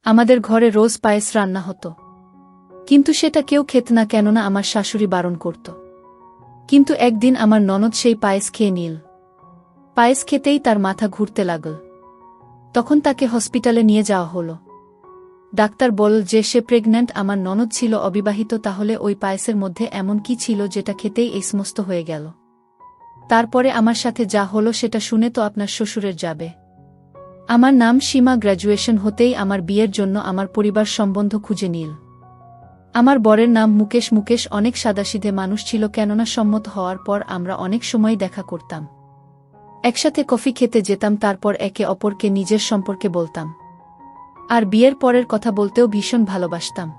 আমাদের ঘরে রোজ পায়েস রান্না হতো, কিন্তু সেটা কেউ খেত না, কেননা আমার শাশুড়ি বারণ করত। কিন্তু একদিন আমার ননদ সেই পায়েস খেয়ে নিল। পায়েস খেতেই তার মাথা ঘুরতে লাগল। তখন তাকে হসপিটালে নিয়ে যাওয়া হলো। ডাক্তার বলল যে সে প্রেগন্যান্ট। আমার ননদ ছিল অবিবাহিত, তাহলে ওই পায়েসের মধ্যে এমন কি ছিল যেটা খেতেই এই সমস্ত হয়ে গেল। তারপরে আমার সাথে যা হলো সেটা শুনে তো আপনার শ্বশুরের যাবে। আমার নাম সীমা। গ্র্যাজুয়েশন হতেই আমার বিয়ের জন্য আমার পরিবার সম্বন্ধ খুঁজে নিল। আমার বরের নাম মুকেশ। মুকেশ অনেক সাদাসিধে মানুষ ছিল, কেননা সম্মত হওয়ার পর আমরা অনেক সময় দেখা করতাম, একসাথে কফি খেতে যেতাম, তারপর একে অপরকে নিজের সম্পর্কে বলতাম, আর বিয়ের পরের কথা বলতেও ভীষণ ভালোবাসতাম।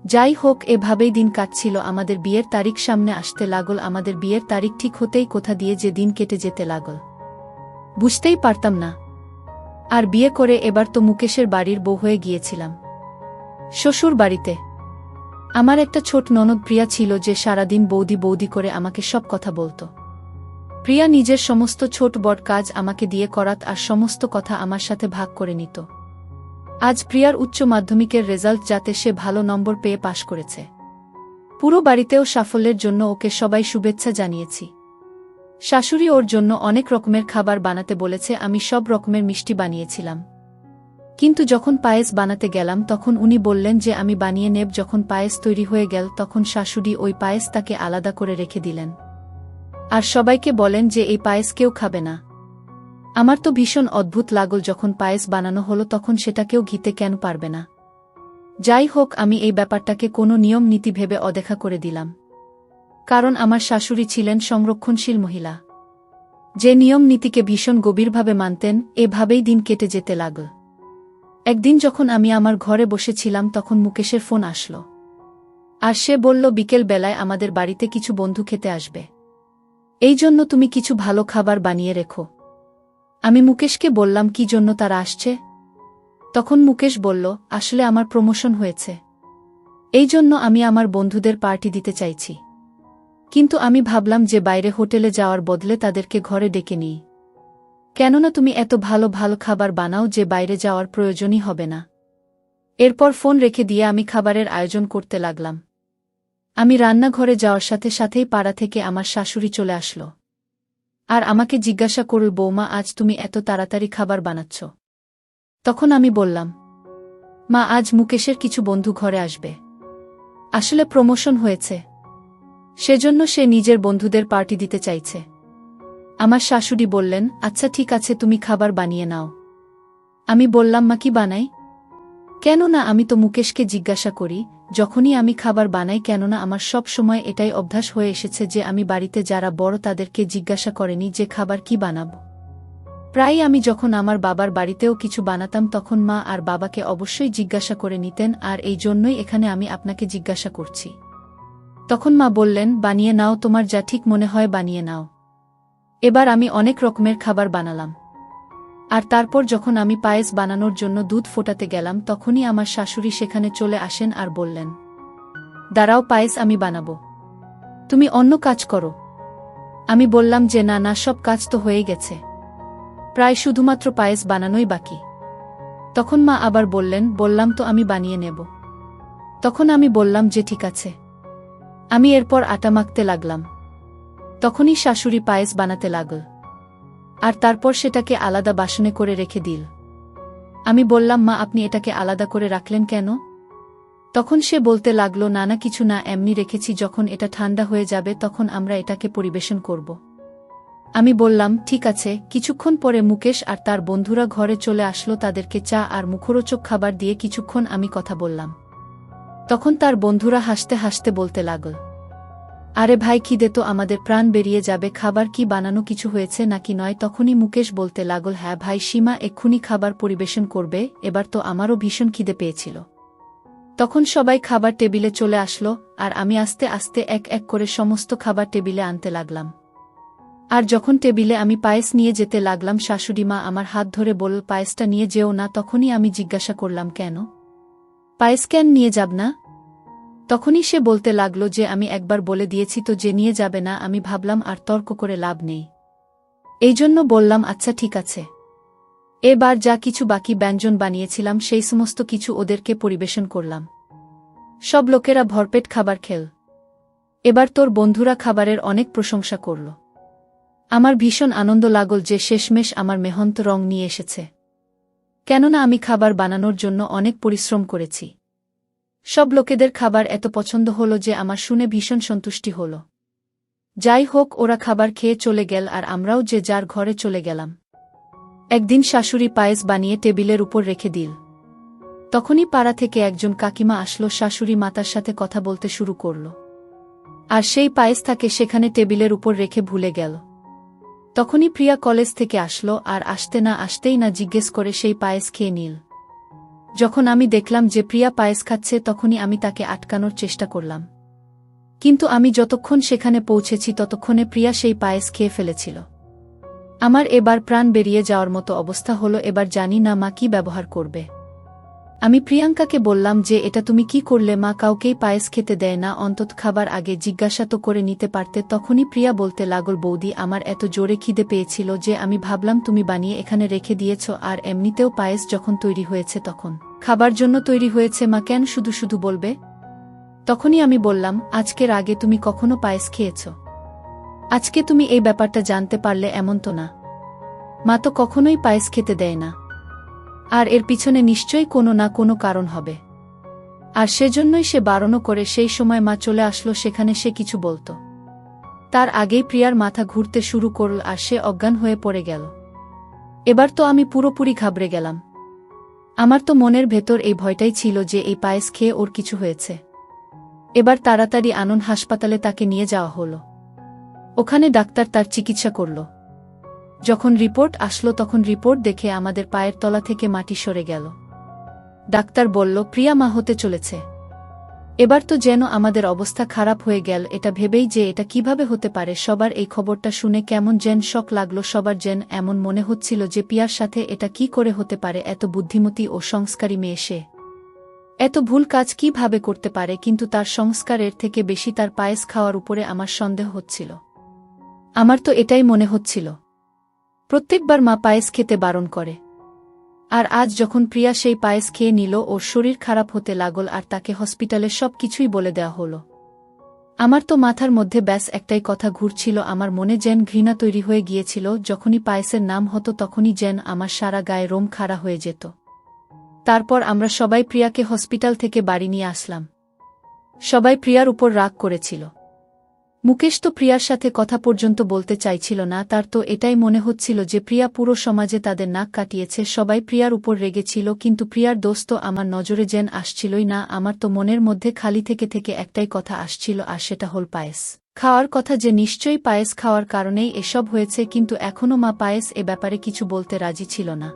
যাই হোক, এভাবেই দিন কাটছিল। আমাদের বিয়ের তারিখ সামনে আসতে লাগল। আমাদের বিয়ের তারিখ ঠিক হতেই কোথা দিয়ে যে দিন কেটে যেতে লাগল বুঝতেই পারতাম না। আর বিয়ে করে এবার তো মুকেশের বাড়ির বউ হয়ে গিয়েছিলাম, শ্বশুর বাড়িতে। আমার একটা ছোট ননদ প্রিয়া ছিল, যে সারাদিন বৌদি বৌদি করে আমাকে সব কথা বলত। প্রিয়া নিজের সমস্ত ছোট বড় কাজ আমাকে দিয়ে করাত, আর সমস্ত কথা আমার সাথে ভাগ করে নিত। আজ প্রিয়ার উচ্চ মাধ্যমিকের রেজাল্ট, যাতে সে ভালো নম্বর পেয়ে পাশ করেছে। পুরো বাড়িতেও সাফল্যের জন্য ওকে সবাই শুভেচ্ছা জানিয়েছি। শাশুড়ি ওর জন্য অনেক রকমের খাবার বানাতে বলেছে। আমি সব রকমের মিষ্টি বানিয়েছিলাম, কিন্তু যখন পায়েস বানাতে গেলাম তখন উনি বললেন যে আমি বানিয়ে নেব। যখন পায়েস তৈরি হয়ে গেল তখন শাশুড়ি ওই পায়েস তাকে আলাদা করে রেখে দিলেন, আর সবাইকে বলেন যে এই পায়েস কেউ খাবে না। আমার তো ভীষণ অদ্ভুত লাগল। যখন পায়েস বানানো হলো তখন সেটা কেউ ঘিতে কেন পারবে না। যাই হোক, আমি এই ব্যাপারটাকে কোনো নিয়ম নীতি ভেবে অদেখা করে দিলাম, কারণ আমার শাশুড়ি ছিলেন সংরক্ষণশীল মহিলা, যে নিয়ম নীতিকে ভীষণ গভীরভাবে মানতেন। এভাবেই দিন কেটে যেতে লাগল। একদিন যখন আমি আমার ঘরে বসেছিলাম তখন মুকেশের ফোন আসলো, আর সে বলল বিকেল বেলায় আমাদের বাড়িতে কিছু বন্ধু খেতে আসবে, এই জন্য তুমি কিছু ভালো খাবার বানিয়ে রেখো। আমি মুকেশকে বললাম কি জন্য তারা আসছে। তখন মুকেশ বলল, আসলে আমার প্রমোশন হয়েছে, এই জন্য আমি আমার বন্ধুদের পার্টি দিতে চাইছি। কিন্তু আমি ভাবলাম যে বাইরে হোটেলে যাওয়ার বদলে তাদেরকে ঘরে ডেকে নিই, কেননা তুমি এত ভালো ভালো খাবার বানাও যে বাইরে যাওয়ার প্রয়োজনই হবে না। এরপর ফোন রেখে দিয়ে আমি খাবারের আয়োজন করতে লাগলাম। আমি রান্নাঘরে যাওয়ার সাথে সাথেই পাড়া থেকে আমার শাশুড়ি চলে আসলো, আর আমাকে জিজ্ঞাসা করল, বৌমা, আজ তুমি এত তাড়াতাড়ি খাবার বানাচ্ছ? তখন আমি বললাম, মা, আজ মুকেশের কিছু বন্ধু ঘরে আসবে, আসলে প্রমোশন হয়েছে, সেজন্য সে নিজের বন্ধুদের পার্টি দিতে চাইছে। আমার শাশুড়ি বললেন, আচ্ছা ঠিক আছে, তুমি খাবার বানিয়ে নাও। আমি বললাম, মা, কি বানাই? কেননা আমি তো মুকেশকে জিজ্ঞাসা করি যখনই আমি খাবার বানাই, কেননা আমার সব সময় এটাই অভ্যাস হয়ে এসেছে যে আমি বাড়িতে যারা বড় তাদেরকে জিজ্ঞাসা করেনি যে খাবার কি বানাবো। প্রায় আমি যখন আমার বাবার বাড়িতেও কিছু বানাতাম তখন মা আর বাবাকে অবশ্যই জিজ্ঞাসা করে নিতেন, আর এই জন্যই এখানে আমি আপনাকে জিজ্ঞাসা করছি। তখন মা বললেন, বানিয়ে নাও, তোমার যা ঠিক মনে হয় বানিয়ে নাও। এবার আমি অনেক রকমের খাবার বানালাম, আর তারপর যখন আমি পায়েস বানানোর জন্য দুধ ফোটাতে গেলাম তখনই আমার শাশুড়ি সেখানে চলে আসেন আর বললেন, দাঁড়াও, পায়েস আমি বানাবো, তুমি অন্য কাজ করো। আমি বললাম যে না না, সব কাজ তো হয়ে গেছে, প্রায় শুধুমাত্র পায়েস বানানোই বাকি। তখন মা আবার বললেন, বললাম তো আমি বানিয়ে নেব। তখন আমি বললাম যে ঠিক আছে। আমি এরপর আটা মাখতে লাগলাম। তখনই শাশুড়ি পায়েস বানাতে লাগল, আর তারপর সেটাকে আলাদা বাসনে করে রেখে দিল। আমি বললাম, মা, আপনি এটাকে আলাদা করে রাখলেন কেন? তখন সে বলতে লাগলো, না না, কিছু না, এমনি রেখেছি, যখন এটা ঠান্ডা হয়ে যাবে তখন আমরা এটাকে পরিবেশন করব। আমি বললাম, ঠিক আছে। কিছুক্ষণ পরে মুকেশ আর তার বন্ধুরা ঘরে চলে আসলো। তাদেরকে চা আর মুখরোচক খাবার দিয়ে কিছুক্ষণ আমি কথা বললাম। তখন তার বন্ধুরা হাসতে হাসতে বলতে লাগল, আরে ভাই, খিদে তো আমাদের প্রাণ বেরিয়ে যাবে, খাবার কি বানানো কিছু হয়েছে নাকি নয়? তখনই মুকেশ বলতে লাগল, হ্যাঁ ভাই, সীমা এক্ষুনি খাবার পরিবেশন করবে, এবার তো আমারও ভীষণ খিদে পেয়েছিল। তখন সবাই খাবার টেবিলে চলে আসলো, আর আমি আস্তে আস্তে এক এক করে সমস্ত খাবার টেবিলে আনতে লাগলাম। আর যখন টেবিলে আমি পায়েস নিয়ে যেতে লাগলাম, শাশুড়ি মা আমার হাত ধরে বলল, পায়েসটা নিয়ে যেও না। তখনই আমি জিজ্ঞাসা করলাম, কেন? পায়েস কেন নিয়ে যাব না? তখনই সে বলতে লাগলো যে আমি একবার বলে দিয়েছি তো যে নিয়ে যাবে না। আমি ভাবলাম আর তর্ক করে লাভ নেই, এই জন্য বললাম, আচ্ছা ঠিক আছে। এবার যা কিছু বাকি ব্যঞ্জন বানিয়েছিলাম সেই সমস্ত কিছু ওদেরকে পরিবেশন করলাম। সব লোকেরা ভরপেট খাবার খেল। এবার তোর বন্ধুরা খাবারের অনেক প্রশংসা করল। আমার ভীষণ আনন্দ লাগল যে শেষমেশ আমার মেহনত রং নিয়ে এসেছে। কেননা আমি খাবার বানানোর জন্য অনেক পরিশ্রম করেছি। সব লোকেদের খাবার এত পছন্দ হল যে আমার শুনে ভীষণ সন্তুষ্টি হল। যাই হোক, ওরা খাবার খেয়ে চলে গেল আর আমরাও যে যার ঘরে চলে গেলাম। একদিন শাশুড়ি পায়েস বানিয়ে টেবিলের উপর রেখে দিল। তখনই পাড়া থেকে একজন কাকিমা আসলো, শাশুড়ি মাতার সাথে কথা বলতে শুরু করল। আর সেই পায়েস তাকে সেখানে টেবিলের উপর রেখে ভুলে গেল। তখনই প্রিয়া কলেজ থেকে আসলো আর আসতেই না জিজ্ঞেস করে সেই পায়েস খেয়ে নিল। যখন আমি দেখলাম যে প্রিয়া পায়েস খাচ্ছে তখনই আমি তাকে আটকানোর চেষ্টা করলাম। কিন্তু আমি যতক্ষণ সেখানে পৌঁছেছি ততক্ষণে প্রিয়া সেই পায়েস খেয়ে ফেলেছিল। আমার এবার প্রাণ বেরিয়ে যাওয়ার মতো অবস্থা হলো। এবার জানি না মা কি ব্যবহার করবে। আমি প্রিয়াঙ্কাকে বললাম যে এটা তুমি কি করলে মা, কাউকেই পায়েস খেতে দেয় না, অন্তত খাবার আগে জিজ্ঞাসা তো করে নিতে পারতে। তখনই প্রিয়া বলতে লাগল, বৌদি আমার এত জোরে খিদে পেয়েছিল যে আমি ভাবলাম তুমি বানিয়ে এখানে রেখে দিয়েছ, আর এমনিতেও পায়েস যখন তৈরি হয়েছে তখন খাবার জন্য তৈরি হয়েছে, মা কেন শুধু শুধু বলবে। তখনই আমি বললাম, আজকের আগে তুমি কখনো পায়েস খেয়েছ? আজকে তুমি এই ব্যাপারটা জানতে পারলে এমন তো না। মা তো কখনোই পায়েস খেতে দেয় না, আর এর পিছনে নিশ্চয়ই কোনো না কোনো কারণ হবে। আর সেজন্যই সে বারণও করে। সেই সময় মা চলে আসলো সেখানে, সে কিছু বলতো তার আগেই প্রিয়ার মাথা ঘুরতে শুরু করল আর সে অজ্ঞান হয়ে পড়ে গেল। এবার তো আমি পুরোপুরি ঘাবড়ে গেলাম। আমার তো মনের ভেতর এই ভয়টাই ছিল যে এই পায়েস খেয়ে ওর কিছু হয়েছে। এবার তাড়াতাড়ি আনন হাসপাতালে তাকে নিয়ে যাওয়া হলো। ওখানে ডাক্তার তার চিকিৎসা করল। যখন রিপোর্ট আসলো তখন রিপোর্ট দেখে আমাদের পায়ের তলা থেকে মাটি সরে গেল। ডাক্তার বলল, প্রিয়া মা হতে চলেছে। এবার তো যেন আমাদের অবস্থা খারাপ হয়ে গেল, এটা ভেবেই যে এটা কিভাবে হতে পারে। সবার এই খবরটা শুনে কেমন যেন শক লাগলো। সবার যেন এমন মনে হচ্ছিল যে প্রিয়ার সাথে এটা কি করে হতে পারে। এত বুদ্ধিমতী ও সংস্কারী মেয়ে, সে এত ভুল কাজ কিভাবে করতে পারে। কিন্তু তার সংস্কারের থেকে বেশি তার পায়েস খাওয়ার উপরে আমার সন্দেহ হচ্ছিল। আমার তো এটাই মনে হচ্ছিল। প্রত্যেকবার মা পায়েস খেতে বারণ করে, আর আজ যখন প্রিয়া সেই পায়েস খেয়ে নিল ওর শরীর খারাপ হতে লাগল আর তাকে হসপিটালে সব কিছুই বলে দেওয়া হলো। আমার তো মাথার মধ্যে ব্যাস একটাই কথা ঘুরছিল। আমার মনে যেন ঘৃণা তৈরি হয়ে গিয়েছিল। যখনই পায়েসের নাম হতো তখনই যেন আমার সারা গায়ে রোম খাড়া হয়ে যেত। তারপর আমরা সবাই প্রিয়াকে হসপিটাল থেকে বাড়ি নিয়ে আসলাম। সবাই প্রিয়ার উপর রাগ করেছিল। মুকেশ তো প্রিয়ার সাথে কথা পর্যন্ত বলতে চাইছিল না। তার তো এটাই মনে হচ্ছিল যে প্রিয়া পুরো সমাজে তাদের নাক কাটিয়েছে। সবাই প্রিয়ার উপর রেগেছিল, কিন্তু প্রিয়ার দোষ তো আমার নজরে যেন আসছিলই না। আমার তো মনের মধ্যে খালি থেকে থেকে একটাই কথা আসছিল, আর সেটা হল পায়েস খাওয়ার কথা, যে নিশ্চয়ই পায়েস খাওয়ার কারণেই এসব হয়েছে। কিন্তু এখনও মা পায়েস এ ব্যাপারে কিছু বলতে রাজি ছিল না।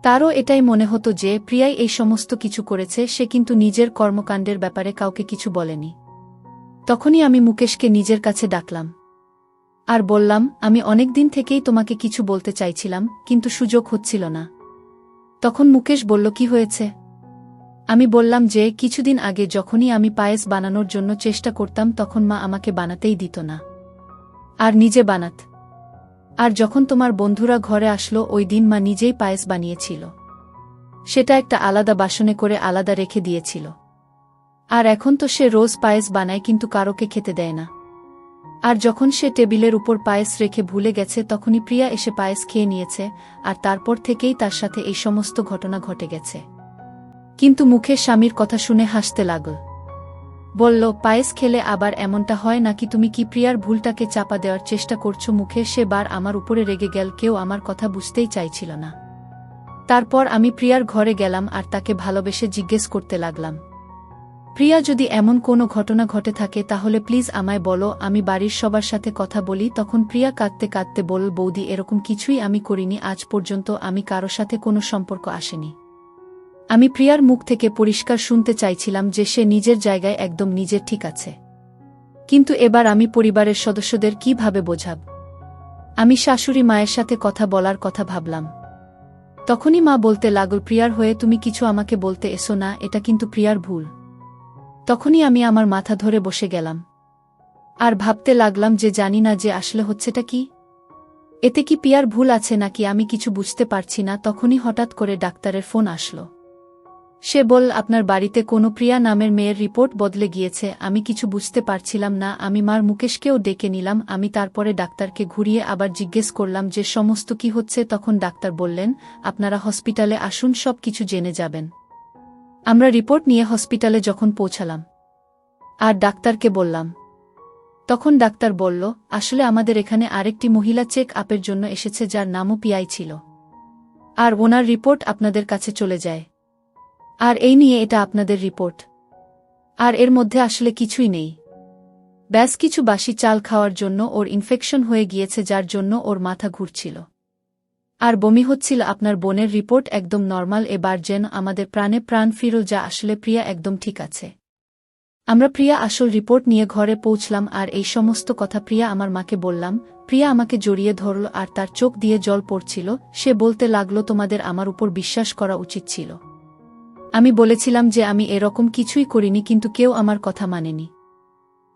তারও এটাই মনে হতো যে প্রিয়াই এই সমস্ত কিছু করেছে, সে কিন্তু নিজের কর্মকাণ্ডের ব্যাপারে কাউকে কিছু বলেনি। তখনই আমি মুকেশকে নিজের কাছে ডাকলাম আর বললাম, আমি অনেক দিন থেকেই তোমাকে কিছু বলতে চাইছিলাম, কিন্তু সুযোগ হচ্ছিল না। তখন মুকেশ বলল, কি হয়েছে? আমি বললাম যে কিছুদিন আগে যখনই আমি পায়েস বানানোর জন্য চেষ্টা করতাম তখন মা আমাকে বানাতেই দিত না, আর নিজে বানাত। আর যখন তোমার বন্ধুরা ঘরে আসলো ওই দিন মা নিজেই পায়েস বানিয়েছিল। সেটা একটা আলাদা বাসনে করে আলাদা রেখে দিয়েছিল। আর এখন তো সে রোজ পায়েস বানায়, কিন্তু কারোকে খেতে দেয় না। আর যখন সে টেবিলের উপর পায়েস রেখে ভুলে গেছে তখনই প্রিয়া এসে পায়েস খেয়ে নিয়েছে, আর তারপর থেকেই তার সাথে এই সমস্ত ঘটনা ঘটে গেছে। কিন্তু মুখে স্বামীর কথা শুনে হাসতে লাগল। বলল, পায়েস খেলে আবার এমনটা হয় নাকি? তুমি কি প্রিয়ার ভুলটাকে চাপা দেওয়ার চেষ্টা করছো? মুখে সে বার আমার উপরে রেগে গেল। কেউ আমার কথা বুঝতেই চাইছিল না। তারপর আমি প্রিয়ার ঘরে গেলাম আর তাকে ভালোবেসে জিজ্ঞেস করতে লাগলাম, প্রিয়া, যদি এমন কোনো ঘটনা ঘটে থাকে তাহলে প্লিজ আমায় বলো, আমি বাড়ির সবার সাথে কথা বলি। তখন প্রিয়া কাঁদতে কাঁদতে বলল, বৌদি এরকম কিছুই আমি করিনি। আজ পর্যন্ত আমি কারো সাথে কোনো সম্পর্ক আসেনি। আমি প্রিয়ার মুখ থেকে পরিষ্কার শুনতে চাইছিলাম যে সে নিজের জায়গায় একদম নিজের ঠিক আছে। কিন্তু এবার আমি পরিবারের সদস্যদের কিভাবে বোঝাব? আমি শাশুড়ি মায়ের সাথে কথা বলার কথা ভাবলাম। তখনই মা বলতে লাগল, প্রিয়ার হয়ে তুমি কিছু আমাকে বলতে এসো না, এটা কিন্তু প্রিয়ার ভুল। তখনই আমি আমার মাথা ধরে বসে গেলাম আর ভাবতে লাগলাম যে জানি না যে আসলে হচ্ছেটা কি। এতে কি প্রিয়ার ভুল আছে নাকি আমি কিছু বুঝতে পারছি না। তখনই হঠাৎ করে ডাক্তারের ফোন আসলো। সে বলল, আপনার বাড়িতে কোনো প্রিয়া নামের মেয়ের রিপোর্ট বদলে গিয়েছে। আমি কিছু বুঝতে পারছিলাম না। আমি মার মুকেশকেও ডেকে নিলাম। আমি তারপরে ডাক্তারকে ঘুরিয়ে আবার জিজ্ঞেস করলাম যে সমস্ত কি হচ্ছে। তখন ডাক্তার বললেন, আপনারা হসপিটালে আসুন, সব কিছু জেনে যাবেন। আমরা রিপোর্ট নিয়ে হসপিটালে যখন পৌঁছালাম আর ডাক্তারকে বললাম, তখন ডাক্তার বলল, আসলে আমাদের এখানে আরেকটি মহিলা চেক আপের জন্য এসেছে যার নামও পিআই ছিল, আর ওনার রিপোর্ট আপনাদের কাছে চলে যায়। আর এই নিয়ে এটা আপনাদের রিপোর্ট। আর এর মধ্যে আসলে কিছুই নেই। ব্যাস কিছু বাসি চাল খাওয়ার জন্য ওর ইনফেকশন হয়ে গিয়েছে, যার জন্য ওর মাথা ঘুরছিল আর বমি হচ্ছিল। আপনার বোনের রিপোর্ট একদম নরমাল। এবার যেন আমাদের প্রাণে প্রাণ ফিরল, যা আসলে প্রিয়া একদম ঠিক আছে। আমরা প্রিয়া আসল রিপোর্ট নিয়ে ঘরে পৌঁছলাম আর এই সমস্ত কথা প্রিয়া আমার মাকে বললাম। প্রিয়া আমাকে জড়িয়ে ধরল আর তার চোখ দিয়ে জল পড়ছিল। সে বলতে লাগলো, তোমাদের আমার উপর বিশ্বাস করা উচিত ছিল। আমি বলেছিলাম যে আমি এরকম কিছুই করিনি, কিন্তু কেউ আমার কথা মানেনি।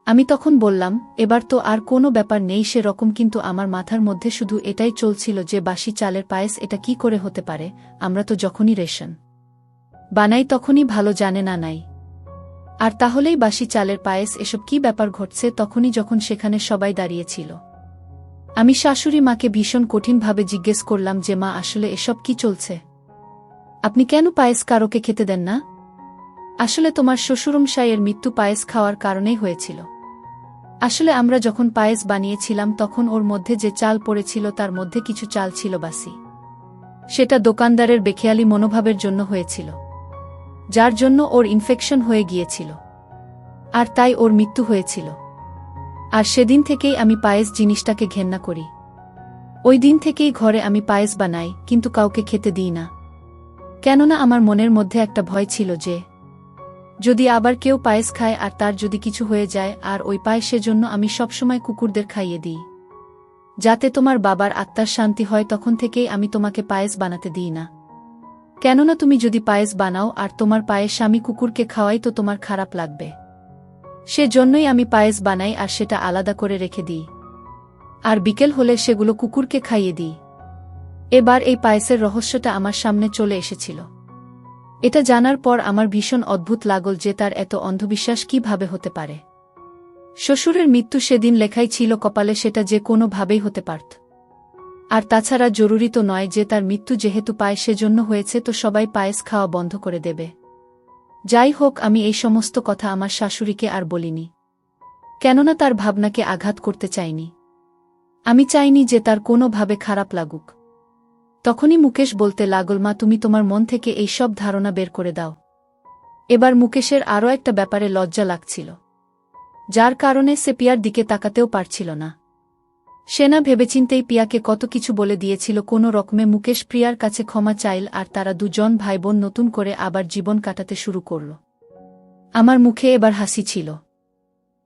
আমি তখন বললাম, এবার তো আর কোনো ব্যাপার নেই সেরকম, কিন্তু আমার মাথার মধ্যে শুধু এটাই চলছিল যে বাসি চালের পায়েস এটা কি করে হতে পারে। আমরা তো যখনই রেশন বানাই তখনই ভালো জানে না নাই, আর তাহলেই বাসি চালের পায়েস, এসব কি ব্যাপার ঘটছে। তখনই যখন সেখানে সবাই দাঁড়িয়েছিল, আমি শাশুড়ি মাকে ভীষণ কঠিনভাবে জিজ্ঞেস করলাম যে মা, আসলে এসব কি চলছে? আপনি কেন পায়েস কারোকে খেতে দেন না? আসলে তোমার শ্বশুরমশাইয়ের মৃত্যু পায়েস খাওয়ার কারণেই হয়েছিল। আসলে আমরা যখন পায়েস বানিয়েছিলাম তখন ওর মধ্যে যে চাল পড়েছিল তার মধ্যে কিছু চাল ছিল বাসি। সেটা দোকানদারের বেখেয়ালি মনোভাবের জন্য হয়েছিল, যার জন্য ওর ইনফেকশন হয়ে গিয়েছিল, আর তাই ওর মৃত্যু হয়েছিল। আর সেদিন থেকেই আমি পায়েস জিনিসটাকে ঘেন্না করি। ওই দিন থেকেই ঘরে আমি পায়েস বানাই, কিন্তু কাউকে খেতে দিই না। কেননা আমার মনের মধ্যে একটা ভয় ছিল যে যদি আবার কেউ পায়েস খায় আর তার যদি কিছু হয়ে যায়, আর ওই পায়েসের জন্য আমি সবসময় কুকুরদের খাইয়ে দিই যাতে তোমার বাবার আত্মার শান্তি হয়, তখন থেকেই আমি তোমাকে পায়েস বানাতে দিই না। কেননা তুমি যদি পায়েস বানাও আর তোমার পায়েস আমি কুকুরকে খাওয়াই তো তোমার খারাপ লাগবে। সেজন্যই আমি পায়েস বানাই আর সেটা আলাদা করে রেখে দিই, আর বিকেল হলে সেগুলো কুকুরকে খাইয়ে দিই। এবার এই পায়েসের রহস্যটা আমার সামনে চলে এসেছিল। এটা জানার পর আমার ভীষণ অদ্ভুত লাগল যে তার এত অন্ধবিশ্বাস কিভাবে হতে পারে। শ্বশুরের মৃত্যু সেদিন লেখাই ছিল কপালে, সেটা যে কোনো ভাবেই হতে পারত। আর তাছাড়া জরুরি তো নয় যে তার মৃত্যু যেহেতু পায়েসের জন্য হয়েছে তো সবাই পায়েস খাওয়া বন্ধ করে দেবে। যাই হোক, আমি এই সমস্ত কথা আমার শাশুড়িকে আর বলিনি, কেননা তার ভাবনাকে আঘাত করতে চাইনি। আমি চাইনি যে তার কোনোভাবে খারাপ লাগুক। তখনই মুকেশ বলতে লাগল, মা, তুমি তোমার মন থেকে এই সব ধারণা বের করে দাও। এবার মুকেশের আরও একটা ব্যাপারে লজ্জা লাগছিল, যার কারণে সে পিয়ার দিকে তাকাতেও পারছিল না। সেনা ভেবেচিন্তেই পিয়াকে কত কিছু বলে দিয়েছিল। কোনো রকমে মুকেশ প্রিয়ার কাছে ক্ষমা চাইল আর তারা দুজন ভাইবোন নতুন করে আবার জীবন কাটাতে শুরু করল। আমার মুখে এবার হাসি ছিল,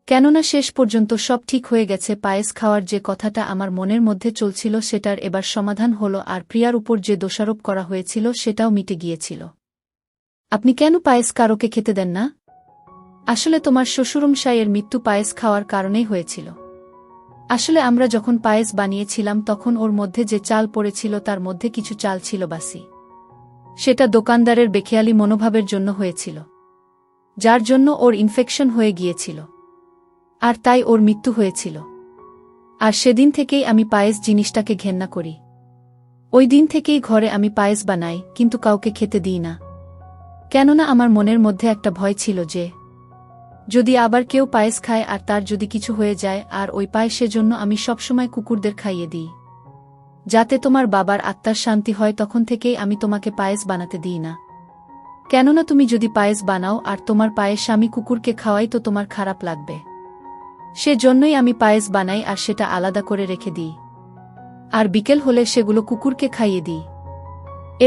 কেননা শেষ পর্যন্ত সব ঠিক হয়ে গেছে। পায়েস খাওয়ার যে কথাটা আমার মনের মধ্যে চলছিল সেটার এবার সমাধান হলো, আর প্রিয়ার উপর যে দোষারোপ করা হয়েছিল সেটাও মিটে গিয়েছিল। আপনি কেন পায়েস কারোকে খেতে দেন না? আসলে তোমার শ্বশুরমশাইয়ের মৃত্যু পায়েস খাওয়ার কারণেই হয়েছিল। আসলে আমরা যখন পায়েস বানিয়েছিলাম তখন ওর মধ্যে যে চাল পড়েছিল তার মধ্যে কিছু চাল ছিল বাসি। সেটা দোকানদারের বেখেয়ালি মনোভাবের জন্য হয়েছিল, যার জন্য ওর ইনফেকশন হয়ে গিয়েছিল, আর তাই ওর মৃত্যু হয়েছিল। আর সেদিন থেকেই আমি পায়েস জিনিসটাকে ঘেন্না করি। ওই দিন থেকেই ঘরে আমি পায়েস বানাই, কিন্তু কাউকে খেতে দিই না। কেননা আমার মনের মধ্যে একটা ভয় ছিল যে যদি আবার কেউ পায়েস খায় আর তার যদি কিছু হয়ে যায়, আর ওই পায়েসের জন্য আমি সবসময় কুকুরদের খাইয়ে দিই যাতে তোমার বাবার আত্মার শান্তি হয়, তখন থেকেই আমি তোমাকে পায়েস বানাতে দিই না। কেননা তুমি যদি পায়েস বানাও আর তোমার পায়েস আমি কুকুরকে খাওয়াই তো তোমার খারাপ লাগবে। সেজন্যই আমি পায়েস বানাই আর সেটা আলাদা করে রেখে দিই, আর বিকেল হলে সেগুলো কুকুরকে খাইয়ে দিই।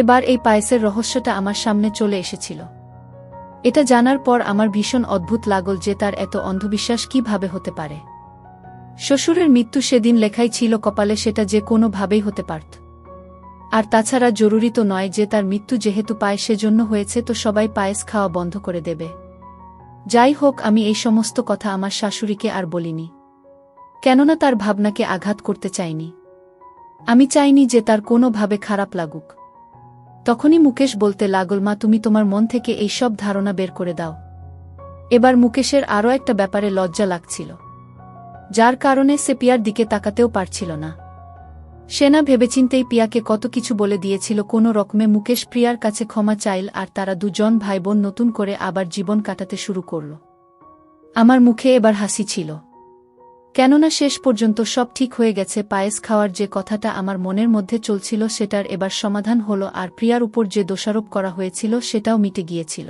এবার এই পায়েসের রহস্যটা আমার সামনে চলে এসেছিল। এটা জানার পর আমার ভীষণ অদ্ভুত লাগল যে তার এত অন্ধবিশ্বাস কিভাবে হতে পারে। শ্বশুরের মৃত্যু সেদিন লেখাই ছিল কপালে, সেটা যে কোনো ভাবেই হতে পারত। আর তাছাড়া জরুরি তো নয় যে তার মৃত্যু যেহেতু পায়েসের জন্য হয়েছে তো সবাই পায়েস খাওয়া বন্ধ করে দেবে। যাই হোক, আমি এই সমস্ত কথা আমার শাশুড়িকে আর বলিনি, কেননা তার ভাবনাকে আঘাত করতে চাইনি। আমি চাইনি যে তার কোনোভাবে খারাপ লাগুক। তখনই মুকেশ বলতে লাগল, মা, তুমি তোমার মন থেকে এই সব ধারণা বের করে দাও। এবার মুকেশের আরও একটা ব্যাপারে লজ্জা লাগছিল, যার কারণে সে পিয়ার দিকে তাকাতেও পারছিল না। সে না ভেবেচিন্তেই পিয়াকে কত কিছু বলে দিয়েছিল। কোনো রকমে মুকেশ প্রিয়ার কাছে ক্ষমা চাইল, আর তারা দুজন ভাইবোন নতুন করে আবার জীবন কাটাতে শুরু করল। আমার মুখে এবার হাসি ছিল, কেননা শেষ পর্যন্ত সব ঠিক হয়ে গেছে। পায়েস খাওয়ার যে কথাটা আমার মনের মধ্যে চলছিল সেটার এবার সমাধান হলো, আর প্রিয়ার উপর যে দোষারোপ করা হয়েছিল সেটাও মিটে গিয়েছিল।